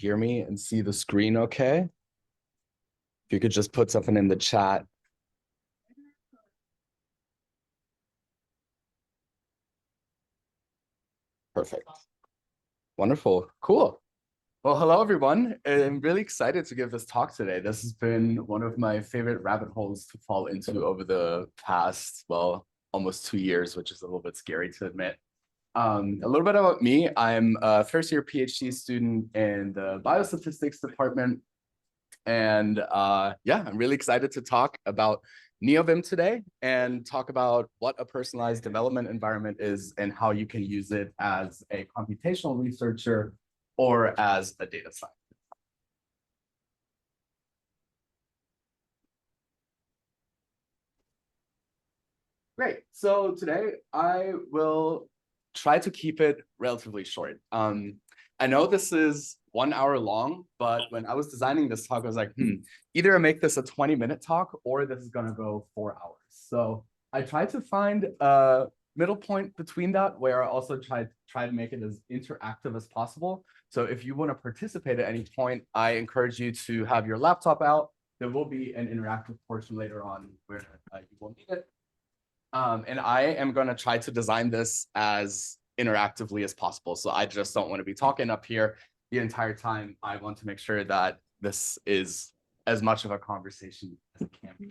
hear me and see the screen okay? If you could just put something in the chat. Perfect. Wonderful. Cool. Well, hello, everyone. I'm really excited to give this talk today. This has been one of my favorite rabbit holes to fall into over the past, well, almost 2 years, which is a little bit scary to admit. A little bit about me. I'm a first-year PhD student in the Biostatistics department. And yeah, I'm really excited to talk about NeoVim today and talk about what a personalized development environment is and how you can use it as a computational researcher or as a data scientist. Great. So today I will try to keep it relatively short. I know this is 1 hour long, but when I was designing this talk, I was like, either I make this a 20-minute talk or this is going to go 4 hours. So I tried to find a middle point between that, where I also try to make it as interactive as possible. So if you want to participate at any point, I encourage you to have your laptop out. There will be an interactive portion later on where you will need it. And I am going to try to design this as interactively as possible. So I just don't want to be talking up here the entire time. I want to make sure that this is as much of a conversation as it can be.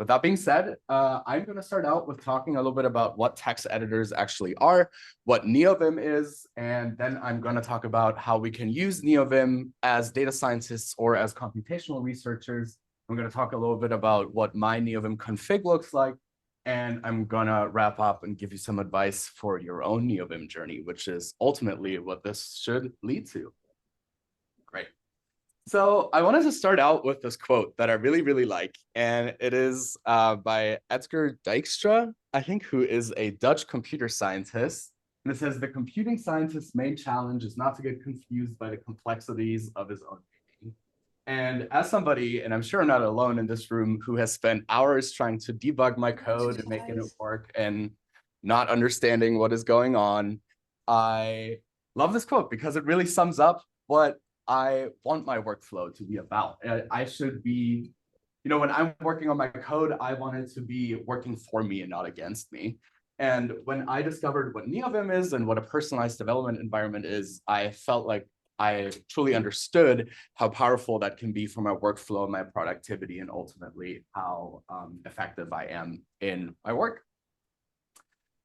With that being said, I'm going to start out with talking a little bit about what text editors actually are, what NeoVim is, and then I'm going to talk about how we can use NeoVim as data scientists or as computational researchers. I'm going to talk a little bit about what my NeoVim config looks like, and I'm gonna wrap up and give you some advice for your own NeoVim journey, which is ultimately what this should lead to. Great. So I wanted to start out with this quote that I really, really like, and it is by Edgar Dijkstra, I think, who is a Dutch computer scientist. And it says, "The computing scientist's main challenge is not to get confused by the complexities of his own thinking." And as somebody, and I'm sure I'm not alone in this room, who has spent hours trying to debug my code and making it work and not understanding what is going on, I love this quote because it really sums up what I want my workflow to be about. I should be, when I'm working on my code, I want it to be working for me and not against me. And when I discovered what NeoVim is and what a personalized development environment is, I felt like I truly understood how powerful that can be for my workflow, my productivity, and ultimately how effective I am in my work.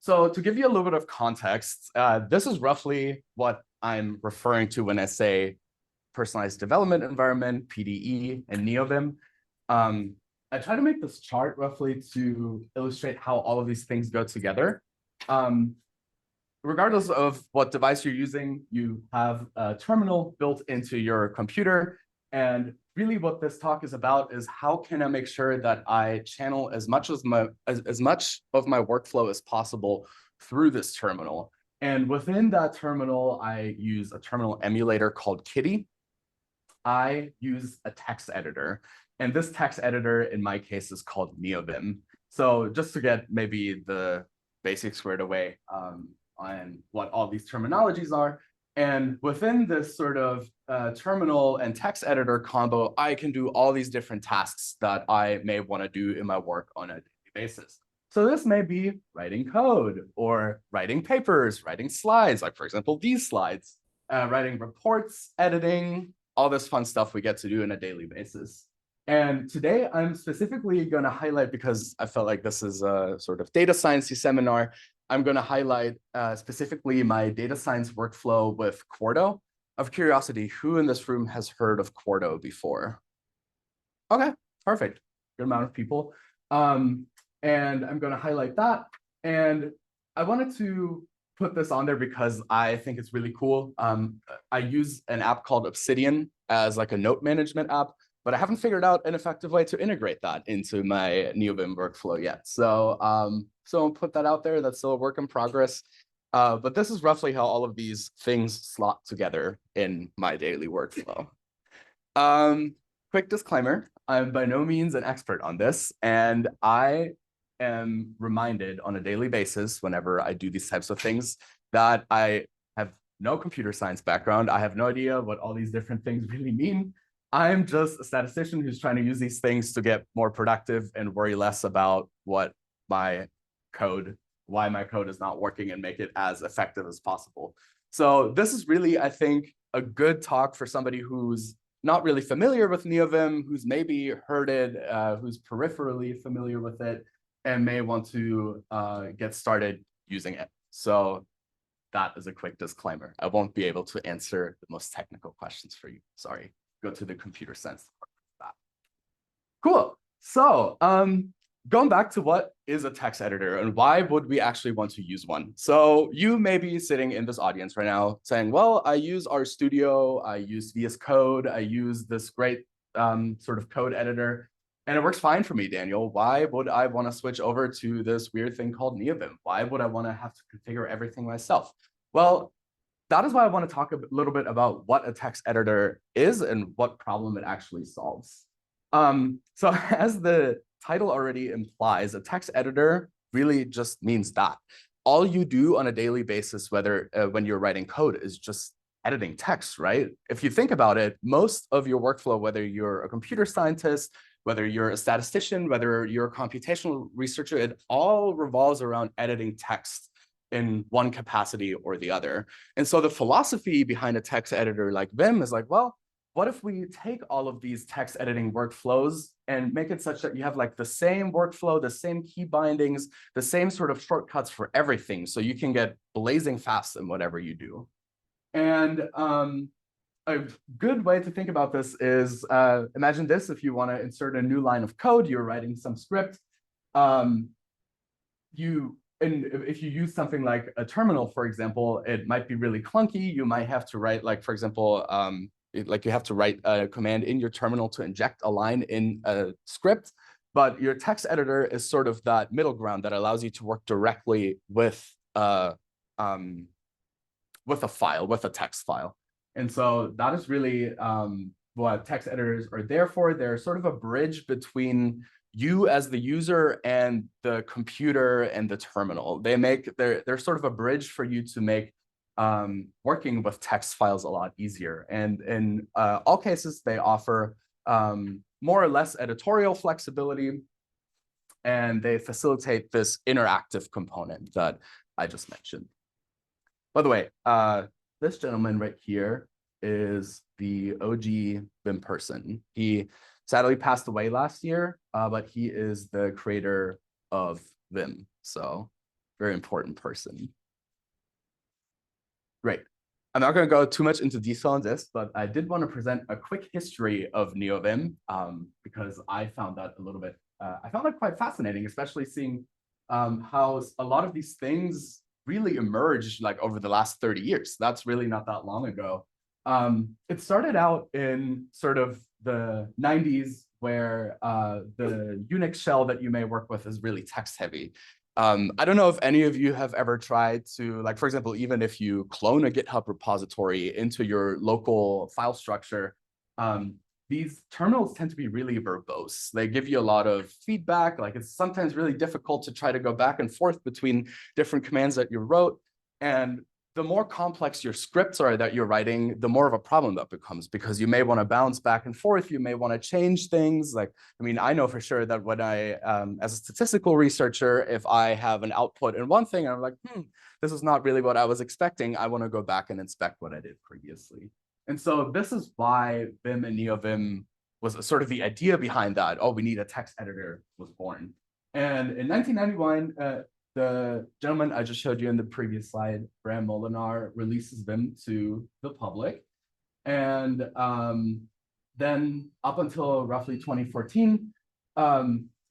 So to give you a little bit of context, this is roughly what I'm referring to when I say personalized development environment, PDE, and NeoVim. I try to make this chart roughly to illustrate how all of these things go together. Regardless of what device you're using, you have a terminal built into your computer. And really what this talk is about is how can I make sure that I channel as much of my workflow as possible through this terminal. And within that terminal, I use a terminal emulator called Kitty. I use a text editor. And this text editor, in my case, is called NeoVim. So just to get maybe the basics squared away, on what all these terminologies are. And within this sort of terminal and text editor combo, I can do all these different tasks that I may want to do in my work on a daily basis. So this may be writing code or writing papers, writing slides, like for example, these slides, writing reports, editing, all this fun stuff we get to do on a daily basis. And today I'm specifically going to highlight, because I felt like this is a sort of data science-y seminar, I'm going to highlight specifically my data science workflow with Quarto. Of curiosity, who in this room has heard of Quarto before? Okay, perfect. Good amount of people. And I'm going to highlight that. And I wanted to put this on there because I think it's really cool. I use an app called Obsidian as like a note management app, but I haven't figured out an effective way to integrate that into my NeoVim workflow yet. So I'll put that out there. That's still a work in progress. But this is roughly how all of these things slot together in my daily workflow. Quick disclaimer, I'm by no means an expert on this, and I am reminded on a daily basis whenever I do these types of things that I have no computer science background. I have no idea what all these different things really mean. I'm just a statistician who's trying to use these things to get more productive and worry less about why my code is not working, and make it as effective as possible. So this is really, I think, a good talk for somebody who's not really familiar with NeoVim, who's maybe heard it, who's peripherally familiar with it, and may want to get started using it. So that is a quick disclaimer. I won't be able to answer the most technical questions for you. Sorry. Go to the computer science part. Cool. So going back to what is a text editor and why would we actually want to use one? So you may be sitting in this audience right now saying, well, I use RStudio, I use VS Code, I use this great sort of code editor, and it works fine for me, Daniel. Why would I want to switch over to this weird thing called NeoVim? Why would I want to have to configure everything myself? Well, that is why I want to talk a little bit about what a text editor is and what problem it actually solves. So as the title already implies, a text editor really just means that. All you do on a daily basis, whether when you're writing code, is just editing text, right? If you think about it, most of your workflow, whether you're a computer scientist, whether you're a statistician, whether you're a computational researcher, it all revolves around editing text in one capacity or the other. And so the philosophy behind a text editor like Vim is like, well, what if we take all of these text editing workflows and make it such that you have like the same workflow, the same key bindings, the same sort of shortcuts for everything, so you can get blazing fast in whatever you do. And a good way to think about this is, imagine this: if you want to insert a new line of code, you're writing some script, and if you use something like a terminal, for example, it might be really clunky. You might have to write, like, for example, like you have to write a command in your terminal to inject a line in a script. But your text editor is sort of that middle ground that allows you to work directly with a file, with a text file. And so that is really what text editors are there for. They're sort of a bridge between you as the user and the computer and the terminal. They're sort of a bridge for you to make working with text files a lot easier. And in all cases, they offer more or less editorial flexibility, and they facilitate this interactive component that I just mentioned. By the way, this gentleman right here is the OG Vim person. He sadly passed away last year, but he is the creator of Vim. So very important person. Great. I'm not going to go too much into detail on this, but I did want to present a quick history of NeoVim because I found that a little bit, I found that quite fascinating, especially seeing how a lot of these things really emerged like over the last 30 years. That's really not that long ago. It started out in sort of the 90s, where the Unix shell that you may work with is really text heavy. I don't know if any of you have ever tried to, like, for example, even if you clone a GitHub repository into your local file structure, these terminals tend to be really verbose. They give you a lot of feedback. Like, it's sometimes really difficult to try to go back and forth between different commands that you wrote. And the more complex your scripts are that you're writing, the more of a problem that becomes, because you may want to bounce back and forth. You may want to change things. Like, I mean, I know for sure that when I, as a statistical researcher, if I have an output in one thing, and I'm like, this is not really what I was expecting, I want to go back and inspect what I did previously. And so this is why Vim and NeoVim was sort of the idea behind that. Oh, we need a text editor was born. And in 1991, the gentleman I just showed you in the previous slide, Bram Molinar, releases Vim to the public. And then up until roughly 2014,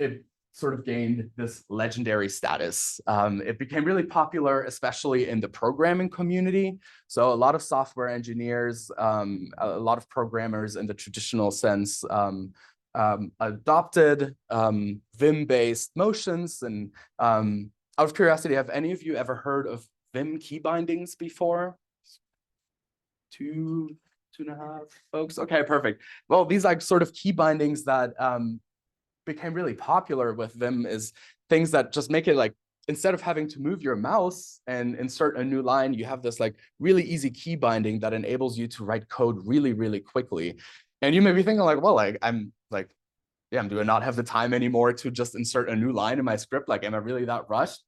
it sort of gained this legendary status. It became really popular, especially in the programming community. So a lot of software engineers, a lot of programmers in the traditional sense, adopted Vim-based motions. And out of curiosity, have any of you ever heard of Vim key bindings before? Two and a half folks. Okay, perfect. Well, these like sort of key bindings that became really popular with Vim is things that just make it like instead of having to move your mouse and insert a new line, you have this like really easy key binding that enables you to write code really, really quickly. And you may be thinking like, well, like do I not have the time anymore to just insert a new line in my script? Like, am I really that rushed?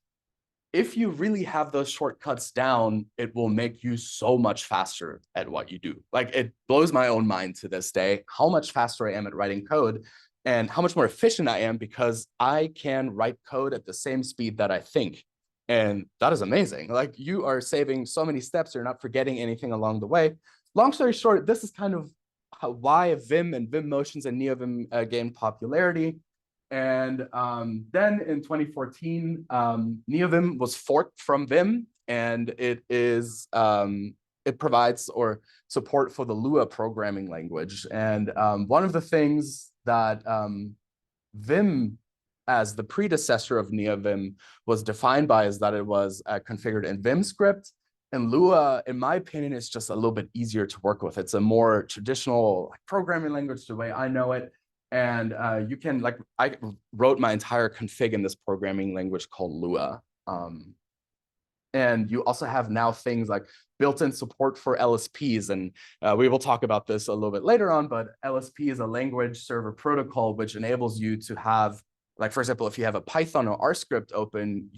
If you really have those shortcuts down, it will make you so much faster at what you do. Like, it blows my own mind to this day how much faster I am at writing code and how much more efficient I am because I can write code at the same speed that I think. And that is amazing. Like, you are saving so many steps, you're not forgetting anything along the way. Long story short, this is kind of why Vim and Vim Motions and NeoVim gained popularity. And then in 2014, NeoVim was forked from Vim, and it provides or support for the Lua programming language. And one of the things that Vim, as the predecessor of NeoVim, was defined by is that it was configured in Vim script. And Lua, in my opinion, is just a little bit easier to work with. It's a more traditional programming language the way I know it. And you can, like, I wrote my entire config in this programming language called Lua. And you also have now things like built-in support for LSPs. And we will talk about this a little bit later on, but LSP is a language server protocol, which enables you to have, like, for example, if you have a Python or R script open,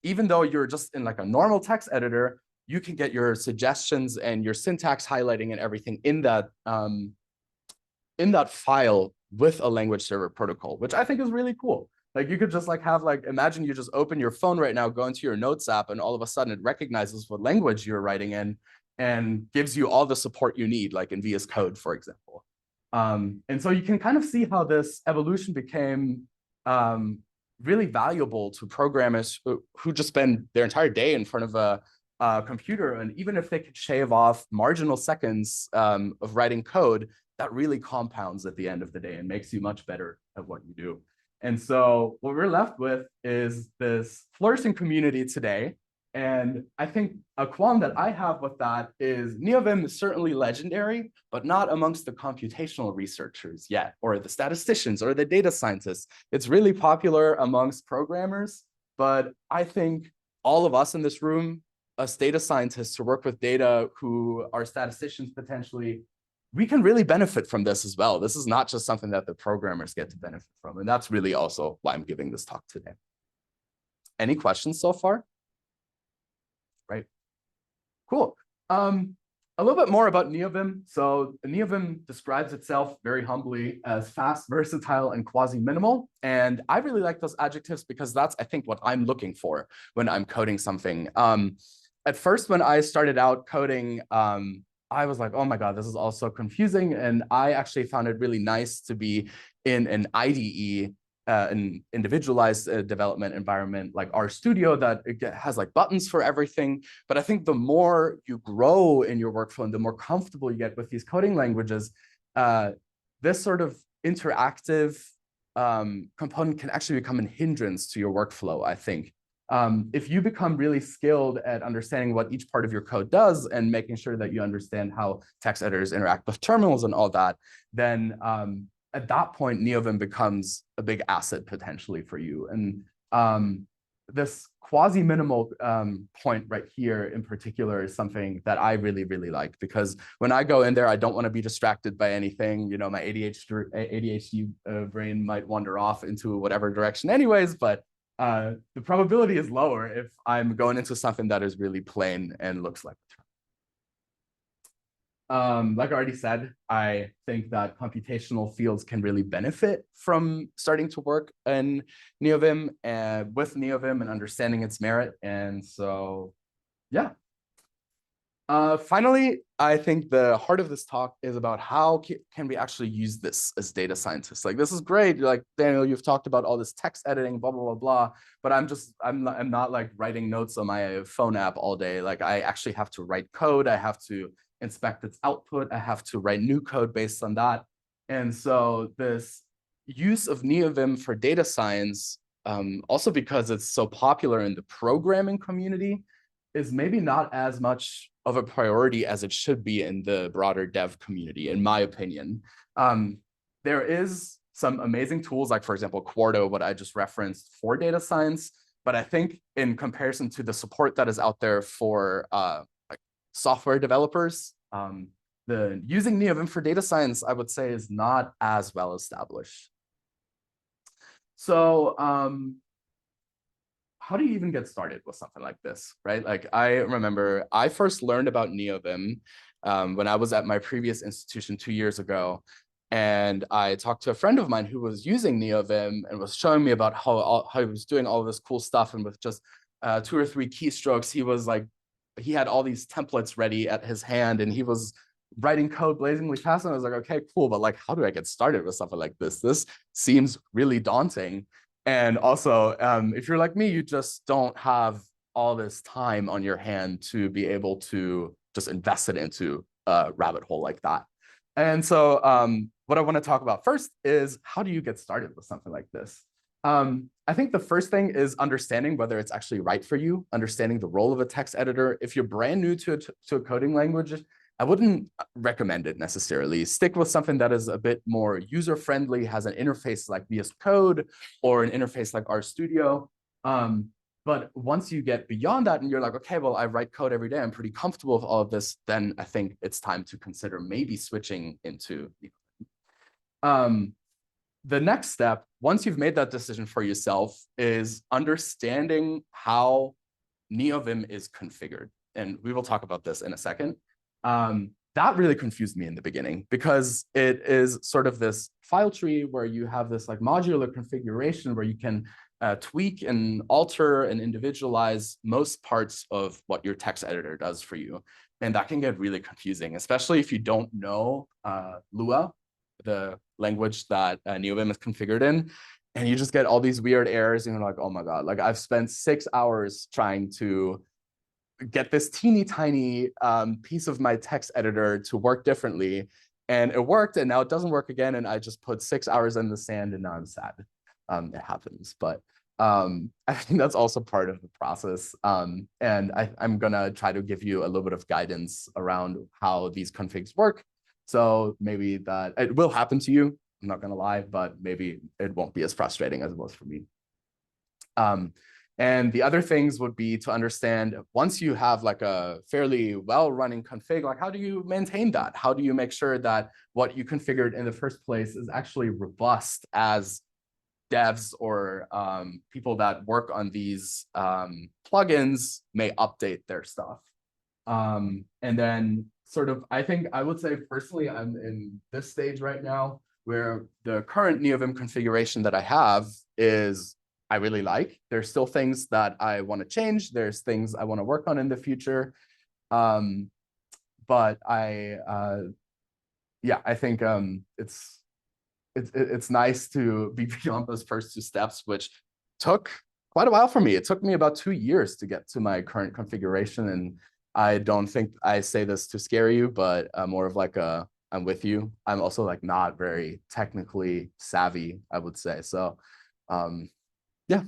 even though you're just in like a normal text editor, you can get your suggestions and your syntax highlighting and everything in that file with a language server protocol, which I think is really cool. Like, you could just like have, like, imagine you just open your phone right now, go into your Notes app, and all of a sudden it recognizes what language you're writing in and gives you all the support you need, like in VS Code, for example. And so you can kind of see how this evolution became really valuable to programmers who just spend their entire day in front of a computer. And even if they could shave off marginal seconds of writing code, that really compounds at the end of the day and makes you much better at what you do. And so what we're left with is this flourishing community today. And I think a qualm that I have with that is NeoVim is certainly legendary, but not amongst the computational researchers yet, or the statisticians or the data scientists. It's really popular amongst programmers, but I think all of us in this room, us data scientists who work with data, who are statisticians potentially, we can really benefit from this as well. This is not just something that the programmers get to benefit from. And that's really also why I'm giving this talk today. Any questions so far? Right. Cool. A little bit more about NeoVim. So NeoVim describes itself very humbly as fast, versatile, and quasi-minimal. And I really like those adjectives because that's, I think, what I'm looking for when I'm coding something. At first, when I started out coding, I was like, oh my God, this is all so confusing. And I actually found it really nice to be in an IDE, an individualized development environment like RStudio that has like buttons for everything. But I think the more you grow in your workflow and the more comfortable you get with these coding languages, this sort of interactive component can actually become a hindrance to your workflow, I think. If you become really skilled at understanding what each part of your code does and making sure that you understand how text editors interact with terminals and all that, then at that point, NeoVim becomes a big asset potentially for you. And this quasi-minimal point right here in particular is something that I really, really like, because when I go in there, I don't want to be distracted by anything. You know, my ADHD brain might wander off into whatever direction anyways, but the probability is lower if I'm going into something that is really plain and looks like it. Like I already said, I think that computational fields can really benefit from starting to work in NeoVim and with NeoVim and understanding its merit. And so, yeah. Finally, I think the heart of this talk is about how can we actually use this as data scientists. Like, this is great. Like, Daniel, you've talked about all this text editing, blah, blah, blah, blah. But I'm not like writing notes on my phone app all day. Like, I actually have to write code. I have to inspect its output. I have to write new code based on that. And so this use of NeoVim for data science, also because it's so popular in the programming community, is maybe not as much of a priority as it should be in the broader dev community, in my opinion. There is some amazing tools, like, for example, Quarto, what I just referenced, for data science. But I think in comparison to the support that is out there for like software developers, the using NeoVim for data science, I would say, is not as well established. So how do you even get started with something like this, right? Like I remember I first learned about NeoVim when I was at my previous institution 2 years ago. And I talked to a friend of mine who was using NeoVim and was showing me about how he was doing all this cool stuff. And with just 2 or 3 keystrokes, he had all these templates ready at his hand, and he was writing code blazingly fast. And I was like, okay, cool. But like, how do I get started with something like this? This seems really daunting. And also, if you're like me, you just don't have all this time on your hand to be able to just invest it into a rabbit hole like that. And so what I want to talk about first is how do you get started with something like this? I think the first thing is understanding whether it's actually right for you, understanding the role of a text editor. If you're brand new to a coding language, I wouldn't recommend it necessarily. Stick with something that is a bit more user-friendly, has an interface like VS Code or an interface like RStudio. But once you get beyond that and you're like, okay, well, I write code every day, I'm pretty comfortable with all of this, then I think it's time to consider maybe switching into the next step, once you've made that decision for yourself, is understanding how NeoVim is configured. And we will talk about this in a second. That really confused me in the beginning because it is sort of this file tree where you have this like modular configuration where you can tweak and alter and individualize most parts of what your text editor does for you. And that can get really confusing, especially if you don't know Lua, the language that NeoVim is configured in. And you just get all these weird errors and you're like, oh my God, like I've spent 6 hours trying to get this teeny tiny piece of my text editor to work differently. And it worked, and now it doesn't work again. And I just put 6 hours in the sand, and now I'm sad. It happens, but I think that's also part of the process. And I'm gonna try to give you a little bit of guidance around how these configs work. So maybe that it will happen to you. I'm not gonna lie, but maybe it won't be as frustrating as it was for me. And the other things would be to understand, once you have like a fairly well-running config, like how do you maintain that? How do you make sure that what you configured in the first place is actually robust as devs or people that work on these plugins may update their stuff? And then sort of, I think I would say personally, I'm in this stage right now where the current NeoVim configuration that I have is I really like. There's still things that I want to change. There's things I want to work on in the future. But yeah, I think it's nice to be beyond those first 2 steps, which took quite a while for me. It took me about 2 years to get to my current configuration. And I don't think I say this to scare you, but more of like I'm with you. I'm also like not very technically savvy, I would say. So yeah.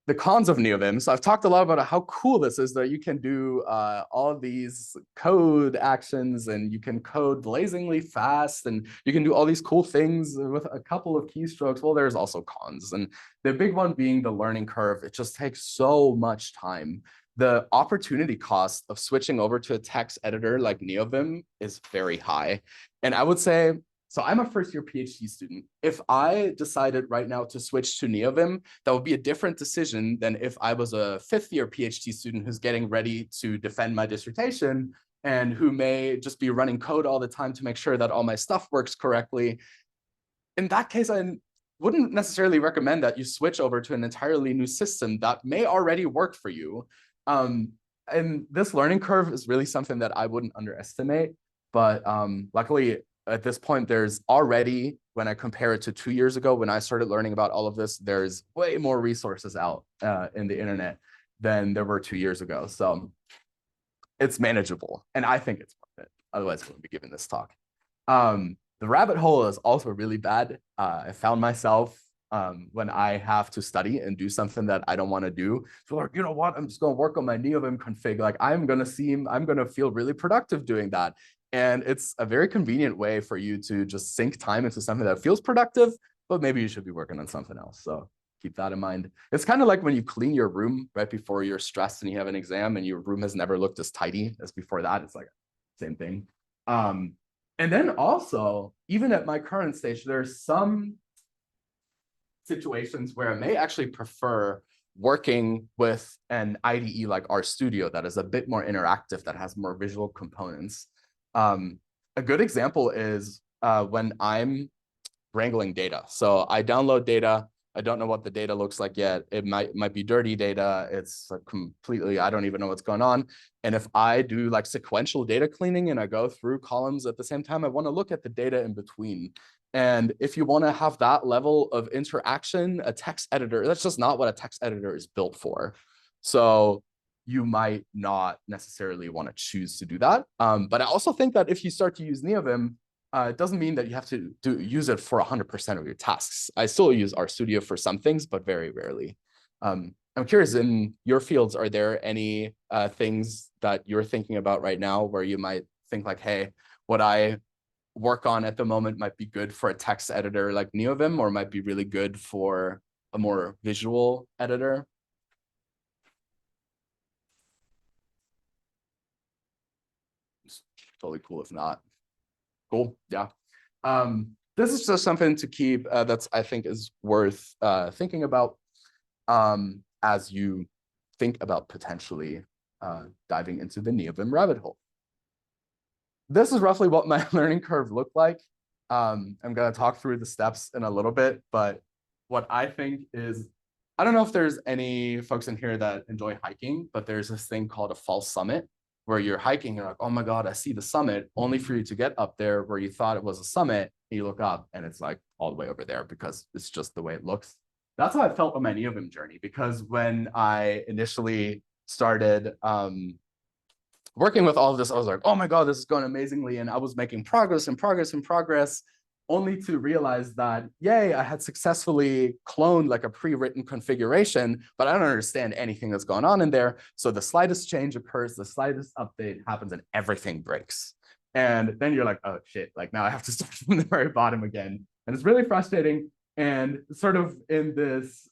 The cons of NeoVim. So I've talked a lot about how cool this is, that you can do all of these code actions and you can code blazingly fast and you can do all these cool things with a couple of keystrokes. Well, there's also cons. And the big one being the learning curve. It just takes so much time. The opportunity cost of switching over to a text editor like NeoVim is very high. And I would say, so I'm a first-year PhD student. If I decided right now to switch to NeoVim, that would be a different decision than if I was a 5th-year PhD student who's getting ready to defend my dissertation and who may just be running code all the time to make sure that all my stuff works correctly. In that case, I wouldn't necessarily recommend that you switch over to an entirely new system that may already work for you. And this learning curve is really something that I wouldn't underestimate. But luckily, at this point, there's already, when I compare it to 2 years ago, when I started learning about all of this, there's way more resources out in the internet than there were 2 years ago. So it's manageable. And I think it's worth it. Otherwise, I wouldn't be giving this talk. The rabbit hole is also really bad. I found myself when I have to study and do something that I don't want to do. So like, you know what? I'm just going to work on my NeoVim config. Like I'm going to feel really productive doing that. And it's a very convenient way for you to just sink time into something that feels productive, but maybe you should be working on something else. So keep that in mind. It's kind of like when you clean your room right before you're stressed and you have an exam and your room has never looked as tidy as before that. It's like same thing. And then also, even at my current stage, there's some situations where I may actually prefer working with an IDE like RStudio that is a bit more interactive, that has more visual components. A good example is when I'm wrangling data. So I download data. I don't know what the data looks like yet. It might be dirty data. It's like completely, I don't even know what's going on. And if I do like sequential data cleaning and I go through columns at the same time, I want to look at the data in between. And if you want to have that level of interaction, a text editor, that's just not what a text editor is built for. So you might not necessarily want to choose to do that. But I also think that if you start to use NeoVim, it doesn't mean that you have to use it for 100% of your tasks. I still use RStudio for some things, but very rarely. I'm curious, in your fields, are there any things that you're thinking about right now where you might think like, hey, what I work on at the moment might be good for a text editor like NeoVim, or might be really good for a more visual editor? It's totally cool if not. Cool, yeah. This is just something to keep that's I think is worth thinking about as you think about potentially diving into the NeoVim rabbit hole. This is roughly what my learning curve looked like. I'm going to talk through the steps in a little bit, but what I think is, I don't know if there's any folks in here that enjoy hiking, but there's this thing called a false summit, where you're hiking, you're like, oh my God, I see the summit, only for you to get up there where you thought it was a summit, and you look up and it's like all the way over there because it's just the way it looks. That's how I felt on my NeoVim journey, because when I initially started working with all of this, I was like, oh my God, this is going amazingly. And I was making progress and progress and progress, only to realize that, yay, I had successfully cloned like a pre-written configuration, but I don't understand anything that's going on in there. So the slightest change occurs, the slightest update happens, and everything breaks. And then you're like, oh shit, like now I have to start from the very bottom again. And it's really frustrating. And sort of in this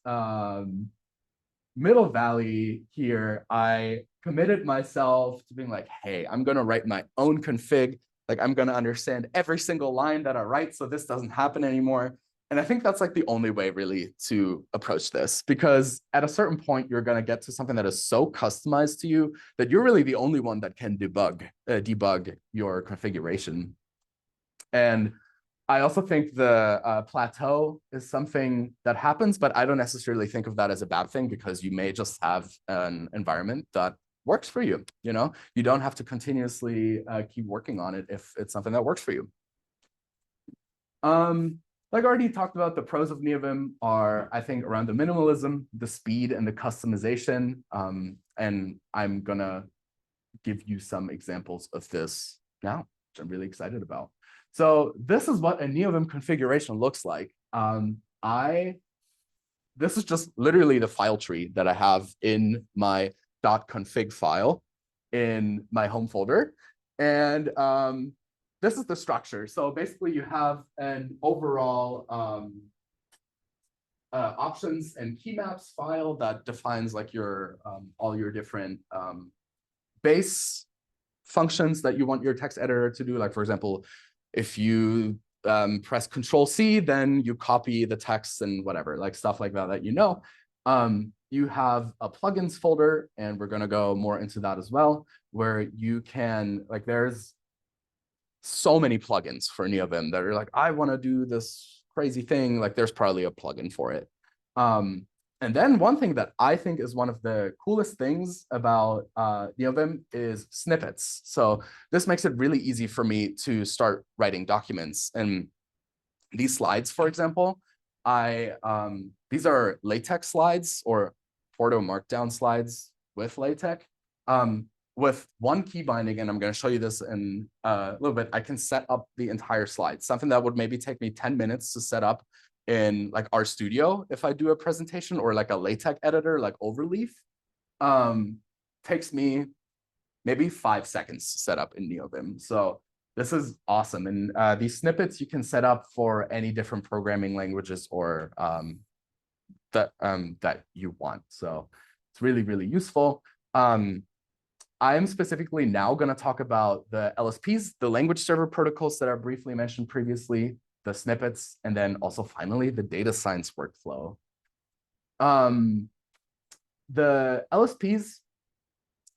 middle valley here, I committed myself to being like, hey, I'm going to write my own config. Like, I'm going to understand every single line that I write, so this doesn't happen anymore. And I think that's like the only way really to approach this, because at a certain point, you're going to get to something that is so customized to you that you're really the only one that can debug your configuration. And I also think the plateau is something that happens, but I don't necessarily think of that as a bad thing, because you may just have an environment that works for you. You know, you don't have to continuously keep working on it if it's something that works for you. Like I already talked about, the pros of NeoVim are, I think, around the minimalism, the speed, and the customization. And I'm gonna give you some examples of this now, which I'm really excited about. So this is what a NeoVim configuration looks like. This is just literally the file tree that I have in my .config file in my home folder. And this is the structure. So basically you have an overall options and key maps file that defines like your all your different base functions that you want your text editor to do. Like, for example, if you press Control-C, then you copy the text and whatever, like stuff like that, you know. You have a plugins folder, and we're going to go more into that as well, where you can, like, there's so many plugins for NeoVim that are like, I want to do this crazy thing. Like, there's probably a plugin for it. And then one thing that I think is one of the coolest things about NeoVim is snippets. So this makes it really easy for me to start writing documents. And these slides, for example, these are LaTeX slides or Porto Markdown slides with LaTeX. With one key binding, and I'm going to show you this in a little bit, I can set up the entire slide. Something that would maybe take me 10 minutes to set up in like RStudio if I do a presentation, or like a LaTeX editor like Overleaf, takes me maybe 5 seconds to set up in NeoVim. So this is awesome. And these snippets you can set up for any different programming languages or that you want. So it's really, really useful. I am specifically now going to talk about the LSPs, the language server protocols that I briefly mentioned previously, the snippets, and then also finally the data science workflow. The LSPs,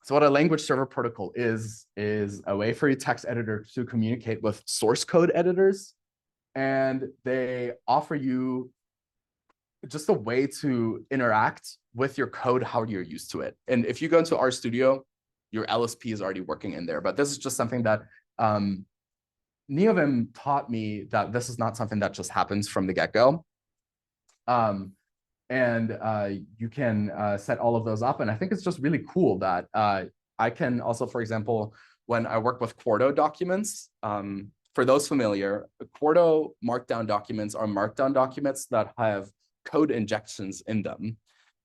so what a language server protocol is a way for your text editor to communicate with source code editors. And they offer you just a way to interact with your code how you're used to it. And if you go into RStudio, your LSP is already working in there. But this is just something that NeoVim taught me that this is not something that just happens from the get-go. You can set all of those up. And I think it's just really cool that I can also, for example, when I work with Quarto documents, for those familiar, Quarto markdown documents are markdown documents that have code injections in them.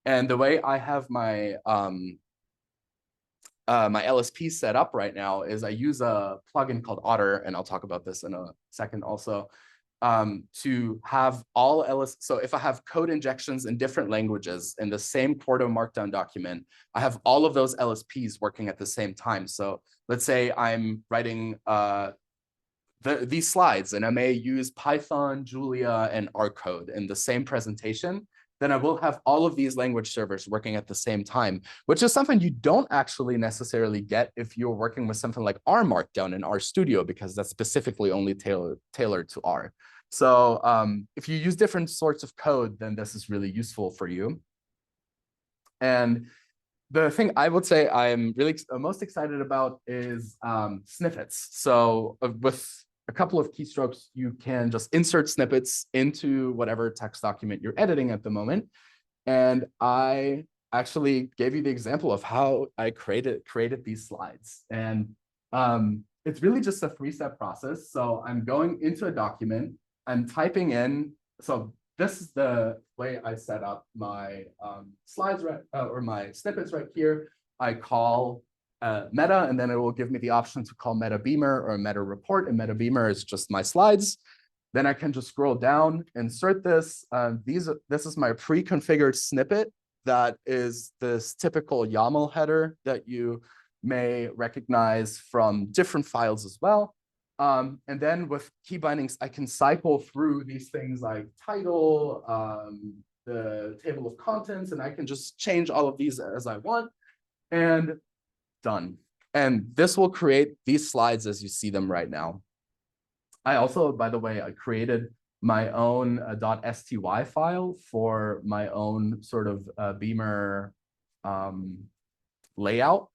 And the way I have my my LSP set up right now is I use a plugin called Otter, and I'll talk about this in a second also, to have all so if I have code injections in different languages in the same Quarto markdown document, I have all of those LSPs working at the same time. So let's say I'm writing these slides and I may use Python, Julia, and R code in the same presentation, then I will have all of these language servers working at the same time, which is something you don't actually necessarily get if you're working with something like R Markdown in RStudio, because that's specifically only tailored to R. So if you use different sorts of code, then this is really useful for you. And the thing I would say I'm really most excited about is snippets. So with a couple of keystrokes, you can just insert snippets into whatever text document you're editing at the moment. And I actually gave you the example of how I created these slides. And it's really just a three-step process. So I'm going into a document, I'm typing in, so this is the way I set up my slides or my snippets right here. I call meta, and then it will give me the option to call meta beamer or meta report, and meta beamer is just my slides. Then I can just scroll down, insert this. This is my pre-configured snippet that is this typical YAML header that you may recognize from different files as well. And then with key bindings, I can cycle through these things like title, the table of contents, and I can just change all of these as I want, and done. And this will create these slides as you see them right now. I also, by the way, I created my own .sty file for my own sort of Beamer layout.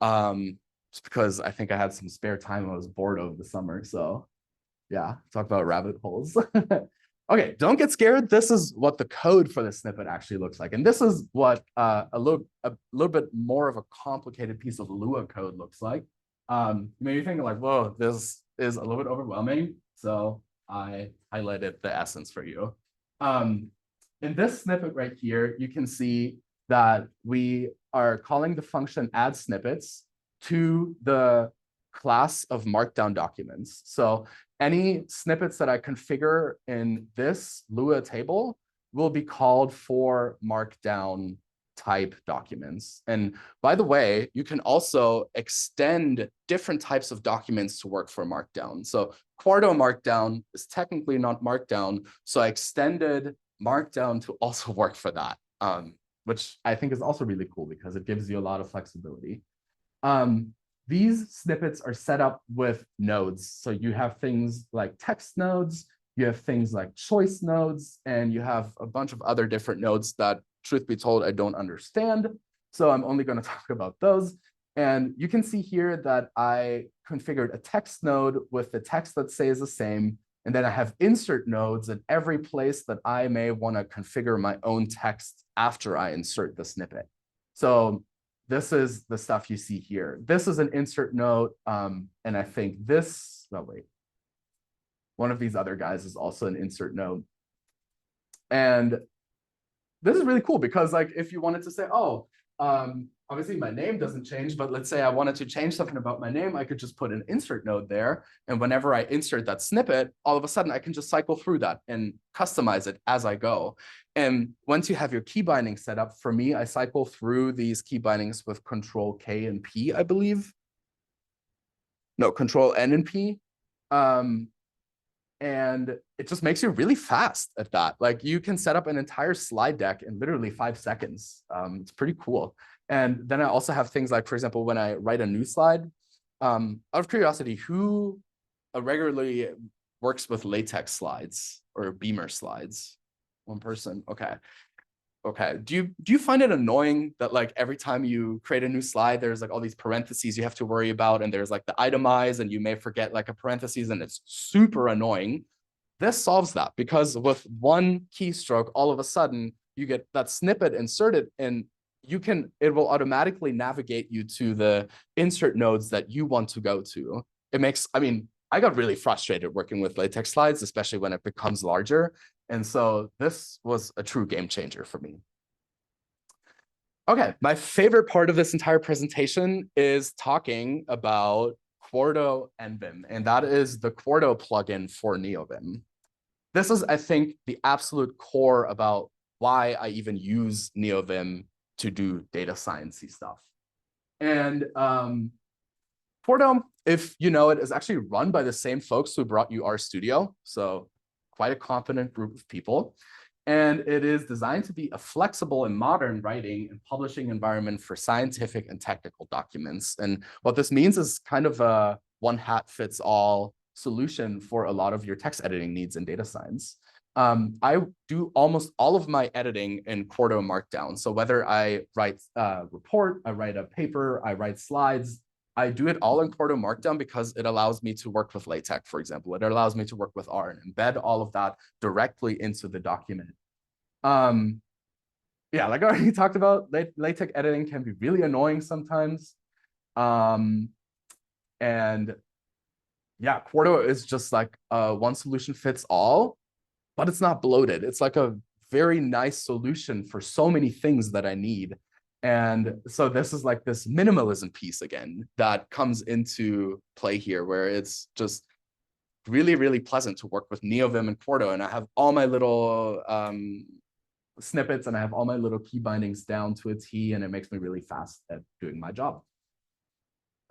Just because I think I had some spare time and I was bored over the summer. So yeah, talk about rabbit holes. Okay, don't get scared. This is what the code for the snippet actually looks like. And this is what a little bit more of a complicated piece of Lua code looks like. Maybe think like, whoa, this is a little bit overwhelming. So I highlighted the essence for you. In this snippet right here, you can see that we are calling the function add snippets to the class of markdown documents. So any snippets that I configure in this Lua table will be called for markdown type documents. And by the way, you can also extend different types of documents to work for markdown. So Quarto markdown is technically not markdown. So I extended markdown to also work for that, which I think is also really cool because it gives you a lot of flexibility. These snippets are set up with nodes. So you have things like text nodes, you have things like choice nodes, and you have a bunch of other different nodes that, truth be told, I don't understand. So I'm only going to talk about those. And you can see here that I configured a text node with the text that stays the same. And then I have insert nodes in every place that I may want to configure my own text after I insert the snippet. So this is the stuff you see here. This is an insert node. And I think this, oh wait, one of these other guys is also an insert node. And this is really cool because like if you wanted to say, oh, obviously my name doesn't change, but let's say I wanted to change something about my name, I could just put an insert node there. And whenever I insert that snippet, all of a sudden I can just cycle through that and customize it as I go. And once you have your key binding set up, for me, I cycle through these key bindings with Control K and P, I believe. No, Control N and P. And it just makes you really fast at that. Like you can set up an entire slide deck in literally 5 seconds. It's pretty cool. And then I also have things like, for example, when I write a new slide, out of curiosity, who regularly works with LaTeX slides or Beamer slides? One person. Okay. Okay. Do you find it annoying that like every time you create a new slide, there's like all these parentheses you have to worry about, and there's like the itemize, and you may forget like a parentheses, and it's super annoying? This solves that, because with one keystroke, all of a sudden you get that snippet inserted, and it will automatically navigate you to the insert nodes that you want to go to. I mean, I got really frustrated working with LaTeX slides, especially when it becomes larger. And so this was a true game changer for me. Okay, my favorite part of this entire presentation is talking about Quarto NVim, and that is the Quarto plugin for NeoVim. This is, I think, the absolute core about why I even use NeoVim to do data sciencey stuff. And Quarto, if you know it, is actually run by the same folks who brought you RStudio. So quite a competent group of people. And it is designed to be a flexible and modern writing and publishing environment for scientific and technical documents. And what this means is kind of a one-hat-fits-all solution for a lot of your text editing needs in data science. I do almost all of my editing in Quarto Markdown. So whether I write a report, I write a paper, I write slides, I do it all in Quarto Markdown because it allows me to work with LaTeX, for example. It allows me to work with R and embed all of that directly into the document. Yeah, like I already talked about, LaTeX editing can be really annoying sometimes. And yeah, Quarto is just like one solution fits all, but it's not bloated. It's like a very nice solution for so many things that I need. And so this is like this minimalism piece again that comes into play here, where it's just really, really pleasant to work with NeoVim and Quarto. And I have all my little snippets, and I have all my little key bindings down to a T, and it makes me really fast at doing my job.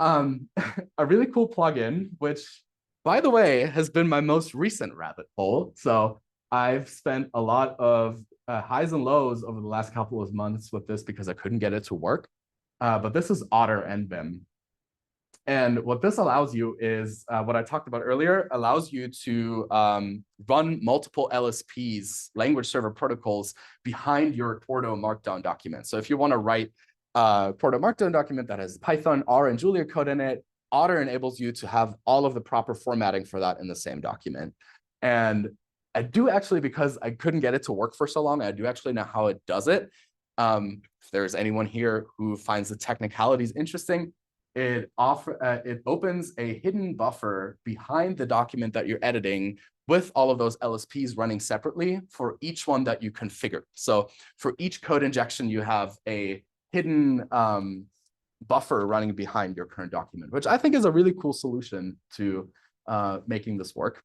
A really cool plugin, which, by the way, has been my most recent rabbit hole. So I've spent a lot of highs and lows over the last couple of months with this because I couldn't get it to work. But this is Otter NVim. And what this allows you is, what I talked about earlier, allows you to run multiple LSPs, language server protocols, behind your Quarto Markdown document. So if you want to write a Quarto Markdown document that has Python, R, and Julia code in it, Otter enables you to have all of the proper formatting for that in the same document. And I do actually, because I couldn't get it to work for so long, I do actually know how it does it. If there's anyone here who finds the technicalities interesting, it opens a hidden buffer behind the document that you're editing with all of those LSPs running separately for each one that you configure. So for each code injection, you have a hidden buffer running behind your current document, which I think is a really cool solution to making this work.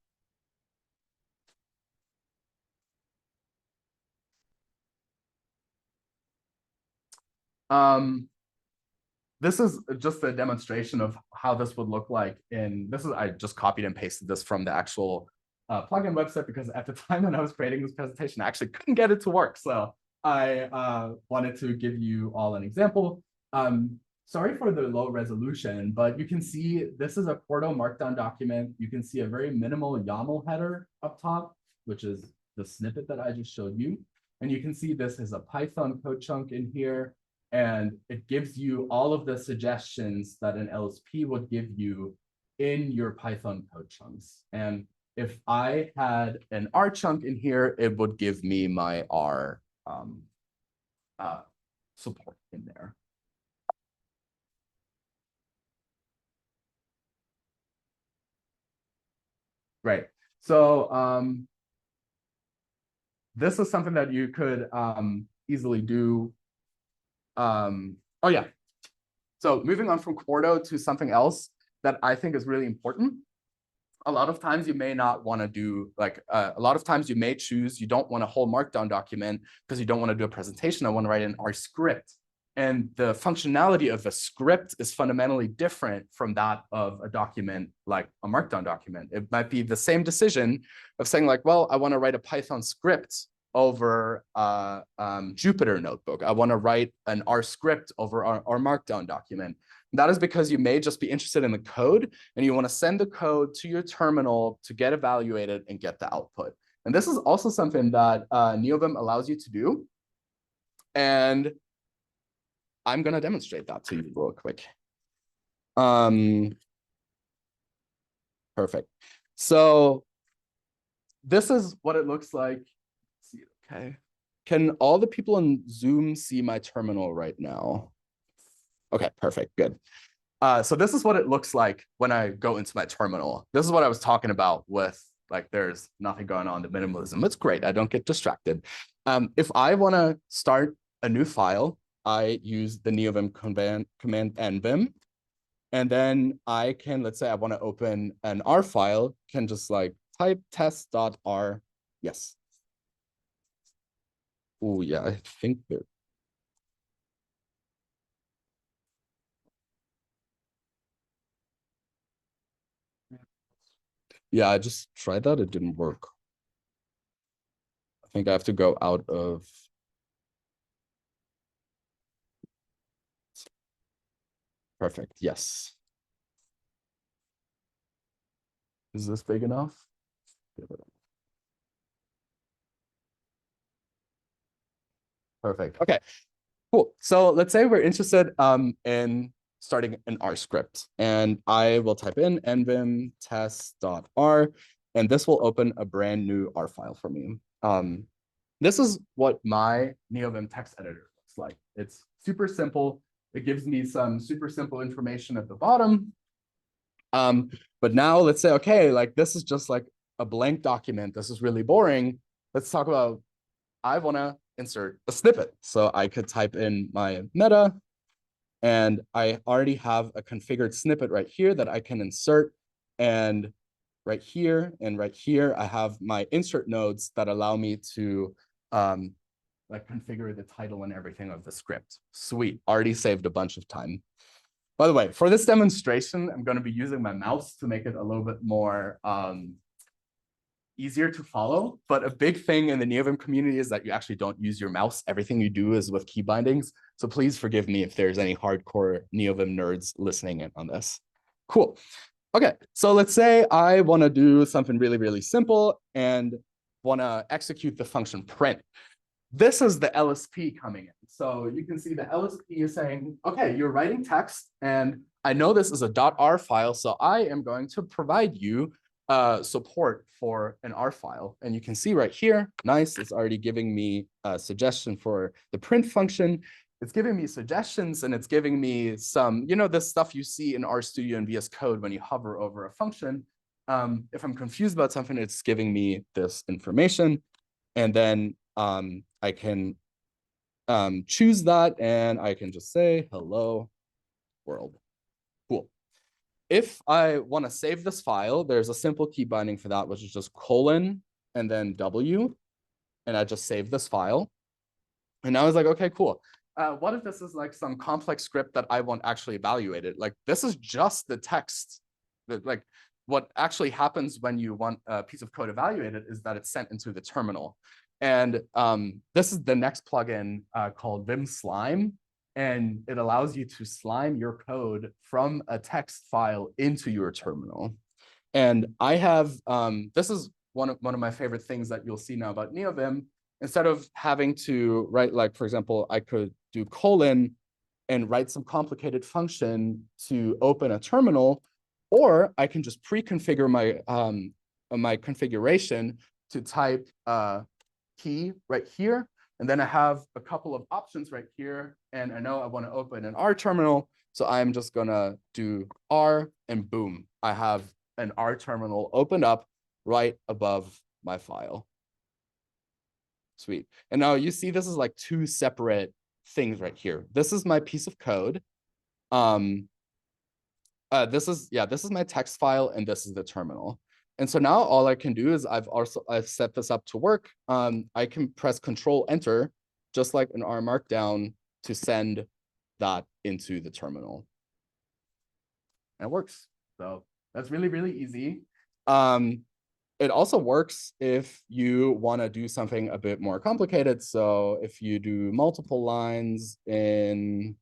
This is just a demonstration of how this would look like I just copied and pasted this from the actual plugin website, because at the time when I was creating this presentation, I actually couldn't get it to work. So I wanted to give you all an example. Sorry for the low resolution, but you can see this is a Quarto Markdown document. You can see a very minimal YAML header up top, which is the snippet that I just showed you. And you can see this is a Python code chunk in here. And it gives you all of the suggestions that an LSP would give you in your Python code chunks. And if I had an R chunk in here, it would give me my R support in there. Right. So this is something that you could easily do. Oh yeah, So moving on from Quarto to something else that I think is really important. A lot of times you may not want to do a lot of times you may choose, you don't want a whole markdown document because you don't want to do a presentation. I want to write an R script. And the functionality of a script is fundamentally different from that of a document like a markdown document. It might be the same decision of saying like, well, I want to write a Python script over Jupyter notebook. I want to write an R script over our markdown document. That is because you may just be interested in the code and you want to send the code to your terminal to get evaluated and get the output. And this is also something that NeoVim allows you to do. And I'm going to demonstrate that to you real quick. Perfect. So this is what it looks like. Let's see, okay. Can all the people in Zoom see my terminal right now? Okay, perfect, good. So this is what it looks like when I go into my terminal. This is what I was talking about with like, there's nothing going on, the minimalism. It's great, I don't get distracted. If I wanna start a new file, I use the NeoVim command nvim. And then I can, let's say I want to open an R file, can just like type test.r. Yes. Oh, yeah, I think that. Yeah, I just tried that. It didn't work. I think I have to go out of. Perfect. Yes. Is this big enough? Perfect. Okay, cool. So let's say we're interested in starting an R script, and I will type in nvim test.r, and this will open a brand new R file for me. This is what my NeoVim text editor looks like. It's super simple. It gives me some super simple information at the bottom. But now let's say, okay, like this is just like a blank document. This is really boring. Let's talk about, I want to insert a snippet. So I could type in my meta, and I already have a configured snippet right here that I can insert. And right here and right here, I have my insert nodes that allow me to like configure the title and everything of the script. Sweet, already saved a bunch of time. By the way, for this demonstration, I'm going to be using my mouse to make it a little bit more easier to follow. But a big thing in the NeoVim community is that you actually don't use your mouse. Everything you do is with key bindings. So please forgive me if there's any hardcore NeoVim nerds listening in on this. Cool. Okay, so let's say I want to do something really, really simple and want to execute the function print. This is the LSP coming in. So you can see the LSP is saying, okay, you're writing text, and I know this is a .r file, so I am going to provide you support for an R file. And you can see right here, nice, it's already giving me a suggestion for the print function. It's giving me suggestions, and it's giving me some, you know, this stuff you see in RStudio and VS Code when you hover over a function. If I'm confused about something, it's giving me this information. And then I can choose that, and I can just say, hello, world. Cool. If I want to save this file, there's a simple key binding for that, which is just colon and then W. And I just save this file. And I was like, okay, cool. What if this is like some complex script that I want actually evaluated? Like, this is just the text. Like, what actually happens when you want a piece of code evaluated is that it's sent into the terminal. And this is the next plugin called Vim Slime. And it allows you to slime your code from a text file into your terminal. And I have, this is one of my favorite things that you'll see now about NeoVim. Instead of having to write, like, for example, I could do colon and write some complicated function to open a terminal, or I can just pre-configure my, my configuration to type key right here. And then I have a couple of options right here. And I know I want to open an R terminal. So I'm just going to do R, and boom, I have an R terminal opened up right above my file. Sweet. And now you see this is like two separate things right here. This is my piece of code. This is my text file, and this is the terminal. And so now all I can do is I've set this up to work. I can press Control Enter, just like an R Markdown, to send that into the terminal. And it works. So that's really, really easy. It also works if you want to do something a bit more complicated. So if you do multiple lines in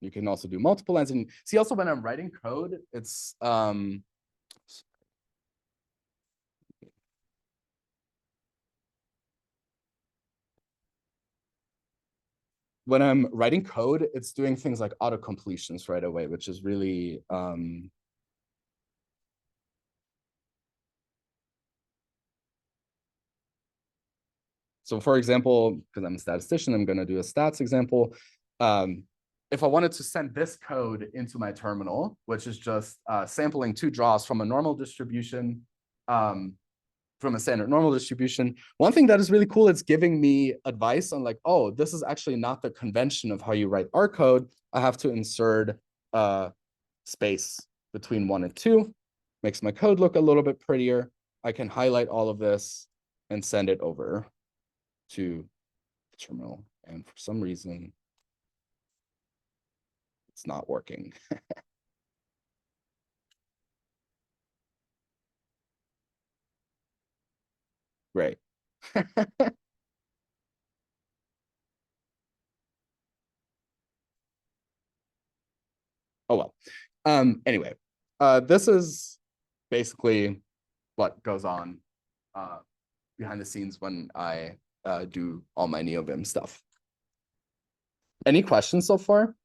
you can also do multiple lines. And see, also when I'm writing code, it's when I'm writing code, it's doing things like auto completions right away, which is really so for example, because I'm a statistician, I'm going to do a stats example. If I wanted to send this code into my terminal, which is just sampling 2 draws from a normal distribution, from a standard normal distribution, one thing that is really cool, it's giving me advice on like, oh, this is actually not the convention of how you write R code. I have to insert space between 1 and 2, makes my code look a little bit prettier. I can highlight all of this and send it over to the terminal. And for some reason, it's not working. Great. Oh, well. Anyway, this is basically what goes on behind the scenes when I do all my NeoVim stuff. Any questions so far?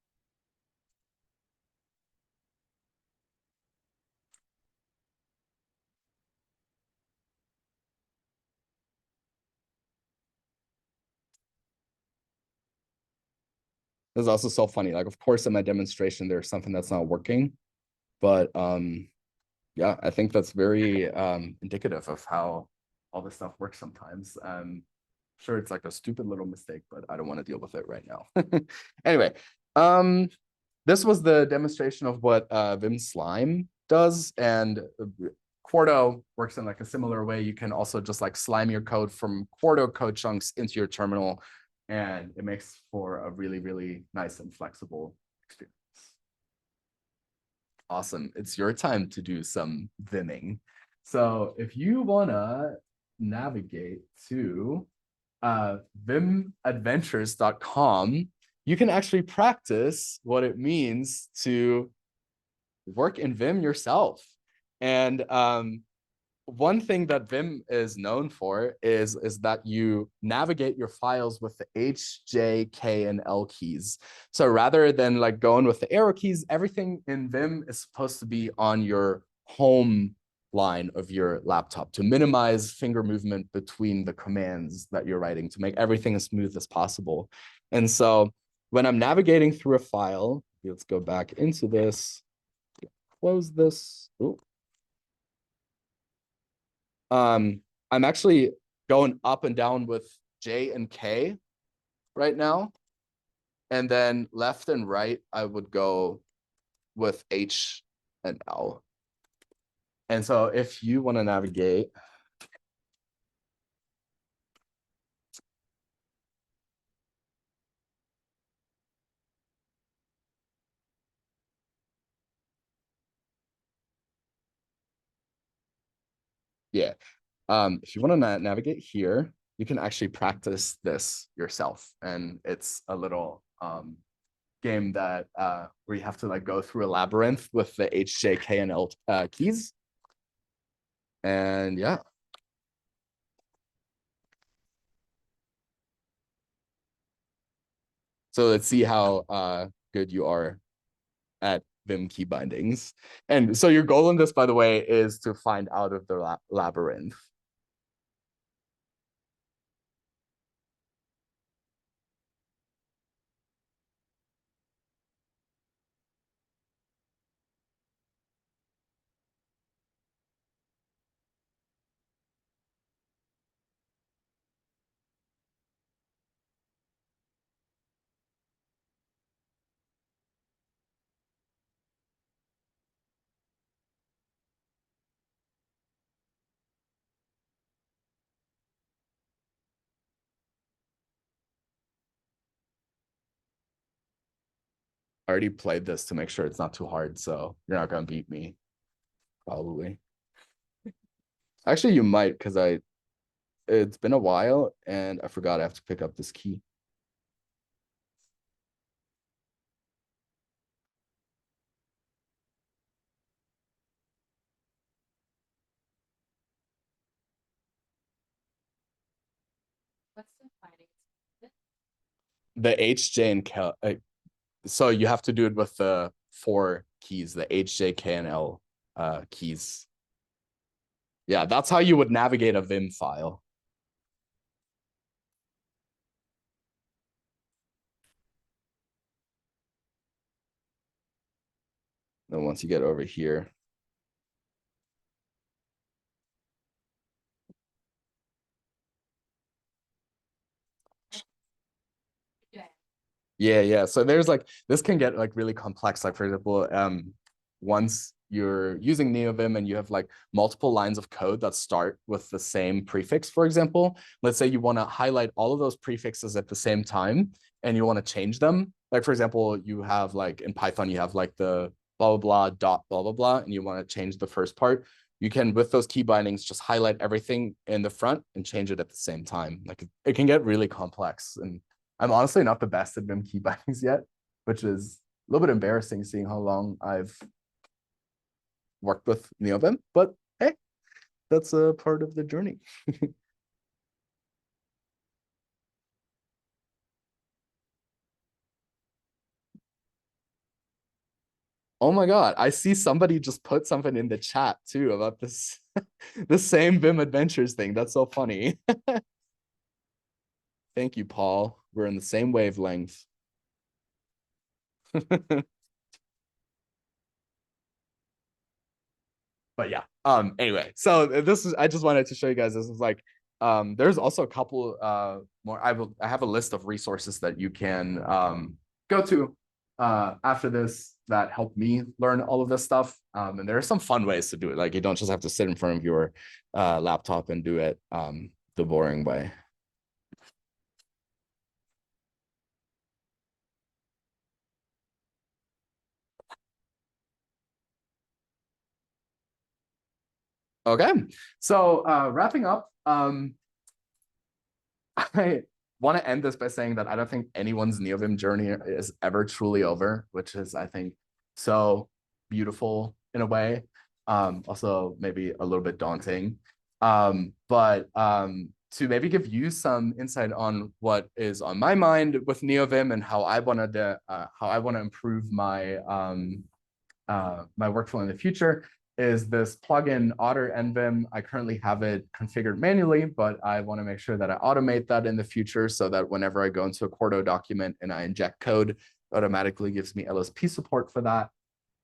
This is also so funny. Like, of course, in my demonstration, there's something that's not working, but yeah, I think that's very indicative of how all this stuff works sometimes. Sure, it's like a stupid little mistake, but I don't want to deal with it right now. Anyway, this was the demonstration of what Vim Slime does, and Quarto works in like a similar way. You can also just like slime your code from Quarto code chunks into your terminal, and it makes for a really, really nice and flexible experience. Awesome. It's your time to do some Vimming. So if you want to navigate to vimadventures.com, you can actually practice what it means to work in Vim yourself. And one thing that Vim is known for is that you navigate your files with the H, J, K, and L keys. So rather than like going with the arrow keys, everything in Vim is supposed to be on your home line of your laptop to minimize finger movement between the commands that you're writing to make everything as smooth as possible. And so when I'm navigating through a file, let's go back into this, close this. Ooh. I'm actually going up and down with J and K right now. And then left and right, I would go with H and L. And so if you want to navigate, yeah. If you want to navigate here, you can actually practice this yourself. And it's a little game that where you have to like go through a labyrinth with the H, J, K, and L keys. And yeah. So let's see how good you are at Vim key bindings. And so your goal in this, by the way, is to find out of the labyrinth. I already played this to make sure it's not too hard, so you're not gonna beat me, probably. Actually, you might, because it's been a while and I forgot I have to pick up this key. What's the findings? The H, J, and K. So you have to do it with the 4 keys, the H, J, K, and L keys. Yeah, that's how you would navigate a Vim file. Then once you get over here, yeah. So there's like, this can get like really complex. Like for example, once you're using NeoVim and you have like multiple lines of code that start with the same prefix, for example, let's say you want to highlight all of those prefixes at the same time and you want to change them. Like for example, you have like in Python, you have like the blah, blah, blah, dot, blah, blah, blah, and you want to change the first part. You can, with those key bindings, just highlight everything in the front and change it at the same time. Like it can get really complex. And I'm honestly not the best at Vim key bindings yet, which is a little bit embarrassing seeing how long I've worked with NeoVim, but hey, that's a part of the journey. Oh my God, I see somebody just put something in the chat too about this, the same Vim Adventures thing. That's so funny. Thank you, Paul. We're in the same wavelength. But yeah, anyway, so this is, I just wanted to show you guys, this is like, there's also a couple more, I have a list of resources that you can go to after this that help me learn all of this stuff. And there are some fun ways to do it. Like you don't just have to sit in front of your laptop and do it the boring way. Okay, so wrapping up, I want to end this by saying that I don't think anyone's NeoVim journey is ever truly over, which is, I think, so beautiful in a way. Also, maybe a little bit daunting. But to maybe give you some insight on what is on my mind with NeoVim and how I want to improve my my workflow in the future is this plugin Otter NVim. I currently have it configured manually, but I want to make sure that I automate that in the future so that whenever I go into a Quarto document and I inject code, it automatically gives me LSP support for that.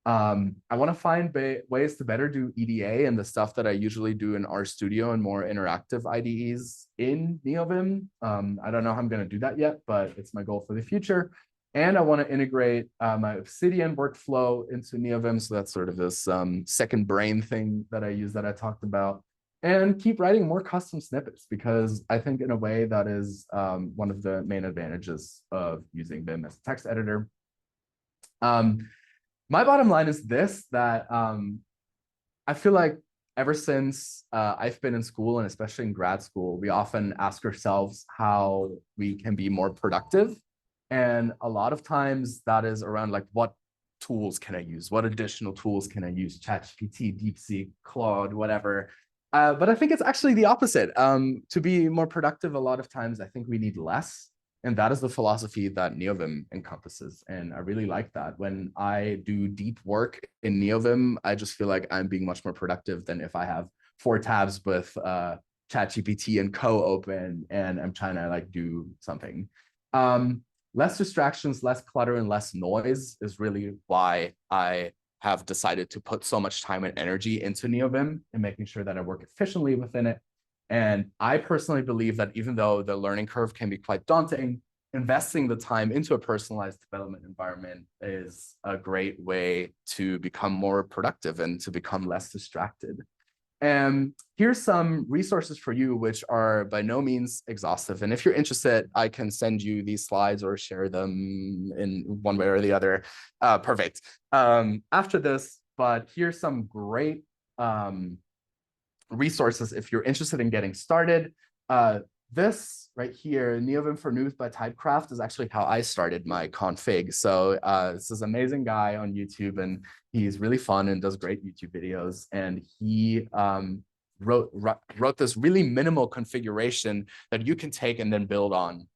I want to find ways to better do EDA and the stuff that I usually do in RStudio and more interactive IDEs in NeoVim. I don't know how I'm going to do that yet, but it's my goal for the future. And I want to integrate my Obsidian workflow into NeoVim. So that's sort of this second brain thing that I use that I talked about. And keep writing more custom snippets because I think in a way that is one of the main advantages of using Vim as a text editor. My bottom line is this, that I feel like ever since I've been in school and especially in grad school, we often ask ourselves how we can be more productive. And a lot of times that is around like, what tools can I use? What additional tools can I use? ChatGPT, DeepSeek, Claude, whatever. But I think it's actually the opposite. To be more productive, a lot of times I think we need less. And that is the philosophy that NeoVim encompasses. And I really like that. When I do deep work in NeoVim, I just feel like I'm being much more productive than if I have 4 tabs with ChatGPT and Co open and I'm trying to like do something. Less distractions, less clutter, and less noise is really why I have decided to put so much time and energy into NeoVim and making sure that I work efficiently within it. And I personally believe that even though the learning curve can be quite daunting, investing the time into a personalized development environment is a great way to become more productive and to become less distracted. And here's some resources for you, which are by no means exhaustive. And if you're interested, I can send you these slides or share them in one way or the other. Perfect. After this, but here's some great resources if you're interested in getting started. This right here, NeoVim for Noobs by Typecraft, is actually how I started my config. So this is an amazing guy on YouTube, and he's really fun and does great YouTube videos. And he wrote this really minimal configuration that you can take and then build on.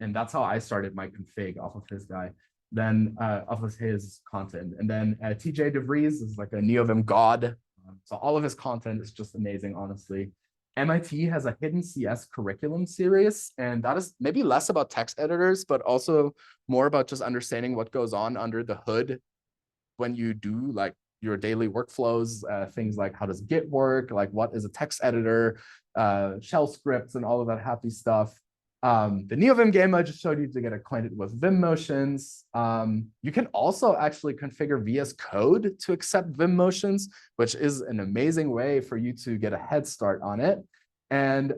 And that's how I started my config off of his guy, then off of his content. And then TJ DeVries is like a NeoVim god. So all of his content is just amazing, honestly. MIT has a hidden CS curriculum series, and that is maybe less about text editors, but also more about just understanding what goes on under the hood when you do like your daily workflows, things like how does Git work, like what is a text editor, shell scripts, and all of that happy stuff. The NeoVim game I just showed you to get acquainted with Vim motions. You can also actually configure VS Code to accept Vim motions, which is an amazing way for you to get a head start on it. And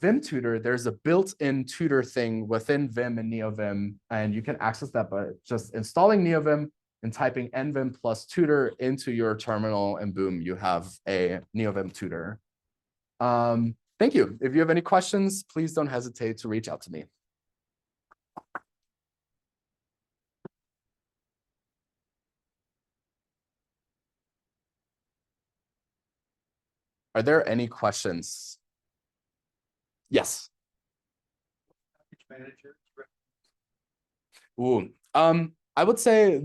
Vim Tutor, there's a built-in tutor thing within Vim and NeoVim, and you can access that by just installing NeoVim and typing nvim plus tutor into your terminal, and boom, you have a NeoVim tutor. Thank you. If you have any questions, please don't hesitate to reach out to me. Are there any questions? Yes. Ooh, I would say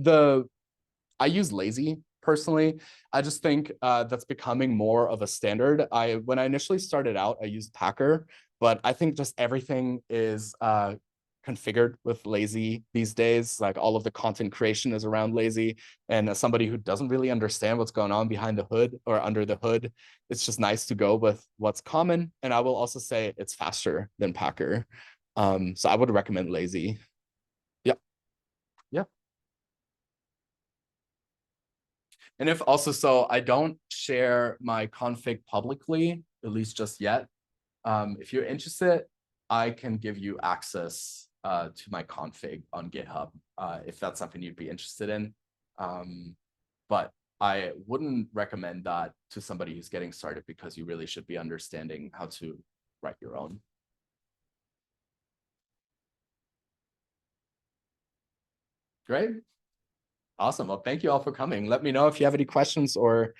I use Lazy personally. I just think that's becoming more of a standard. When I initially started out, I used Packer, but I think just everything is configured with Lazy these days. Like all of the content creation is around Lazy. And as somebody who doesn't really understand what's going on behind the hood or under the hood, it's just nice to go with what's common. And I will also say it's faster than Packer. So I would recommend Lazy. Yep. Yep. And if also, so I don't share my config publicly, at least just yet. If you're interested, I can give you access to my config on GitHub if that's something you'd be interested in. But I wouldn't recommend that to somebody who's getting started because you really should be understanding how to write your own. Great. Awesome. Well, thank you all for coming. Let me know if you have any questions or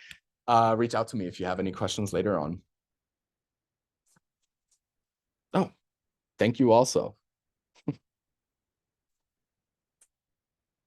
reach out to me if you have any questions later on. Oh, thank you also.